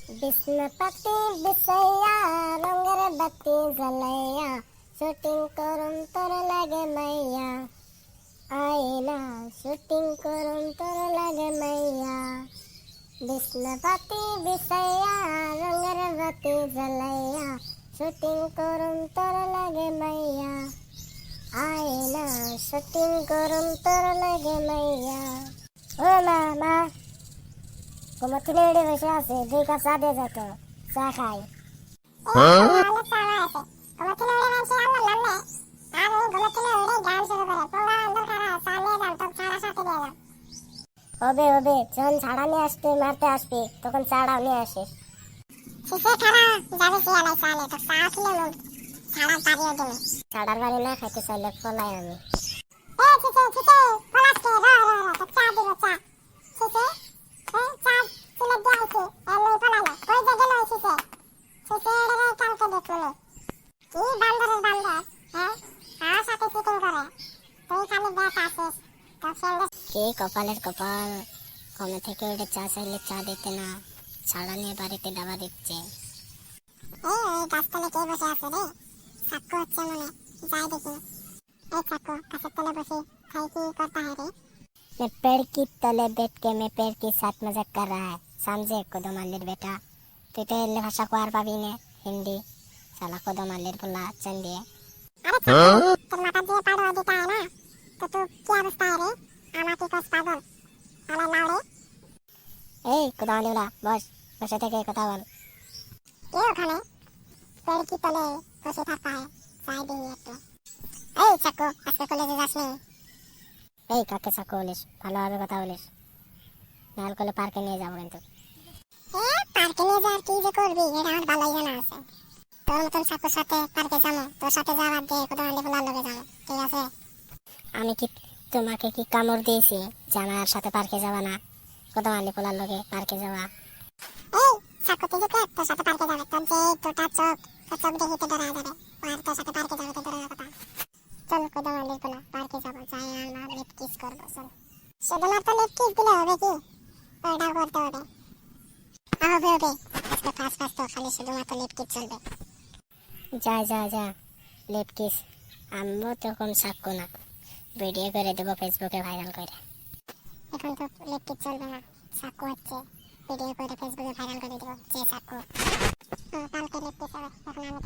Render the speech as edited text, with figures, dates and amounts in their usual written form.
বিষ্ণুপতি বিষয়া রঙের বাতি জ্বালাইয়া শুটিং করুন তোর লাগে মাইয়া আয়না শুটিং করুন তোর লাগে মাইয়া বিষ্ণুপতি বিষয়া রঙের বাতি জ্বালাইয়া শুটিং করুন তোর লাগে মাইয়া আয়না শুটিং করুন তোর লাগে মাইয়া। ও মা তোমার ছেলে উঠে বসে আছে, 2 কাপ চা দিয়ে যেত, চা খাই। হবে যখন ছাড়া নিয়ে আসতে মারতে আসবি তখন চাড়াও নিয়ে আসিস। ছাড়ার বাড়ি না খাইতে চাইলে ফলাই আমি। কি কপালের কপাল, কমে থেকে উঠে চা চাইলে চা দিতে না, ছাড়া নিয়ে বাড়িতে ডাবা দিচ্ছে। গাছতলে কে বসে আছে রে? সাক্ষ্য হচ্ছে মনে, যাই দেখি। এই সাক্ষ্য গাছের তলে বসে খাই কি করता है रे? मैं पेड़ की तले बैठ के मैं पेड़ के साथ मजाक कर रहा है, समझे कोदमालिर बेटा? তুই তো এলে ভাষা কোয়ার পাবি না, হিন্দি সালা কোদমালির বলা চন্দিয়ে। আরে তোর মাথা দিয়ে পাড়ো দিতা है ना, तो तू क्या अवस्था है रे? আমাকে কস পাগল আলা লাউড়ে। এই কোদমালিরা বসে থেকে কথা বল। কে ওখানে পেड़ की तले বসে থাকতা है, চাই দিই একটু। এই চাকু আজকে কলেজে যাসনি? এই কাকে চাকু বলিস, ভালোভাবে কথা বলিস, নাহলে কলে পার্কে নিয়ে যাবো কিন্তু। পার্কে নিয়ে যাওয়ার কি যে করবি এটা আমার ভালোই জানা আছে। তোর মতন চাকুর সাথে পার্কে যাবো, তোর সাথে যাওয়ার দিয়ে কোদমালি বলার লগে যাবো, ঠিক আছে? আমি কি তোমাকে কি কামড় দিয়েছি যে আমার সাথে পার্কে যাবা না? কোদমালি বলার লগে পার্কে যাবা? এই চাকু তুই যে তোর সাথে পার্কে যাবে, তোর যে দুটা চোখ দেখিতে ডরা যাবে, আর তোর সাথে পার্কে যাবে তো ডরার কথা। চল কোদমালি বলা পার্কে যাবো, যাই আমরা লিপ কিস করবো। চল শুধুমাত্র লিপ কিস দিলে হবে কি, ওইটাও করতে হবে। হবে আজকে ফার্স্ট তো খালি শুধুমাত্র লিপ কিস চলবে। যা লিপ কিস আম্মু তখন সাক্ষ্য না, ভিডিও করে দেবো ফেসবুকে ভাইরাল করে। এখন তো লিপ কিস চলবে না, সাক্ষ্য হচ্ছে, ভিডিও করে ফেসবুকে ভাইরাল করে দেবো যে সাক্ষ্য। কালকে লিপ কিস হবে, এখন আমি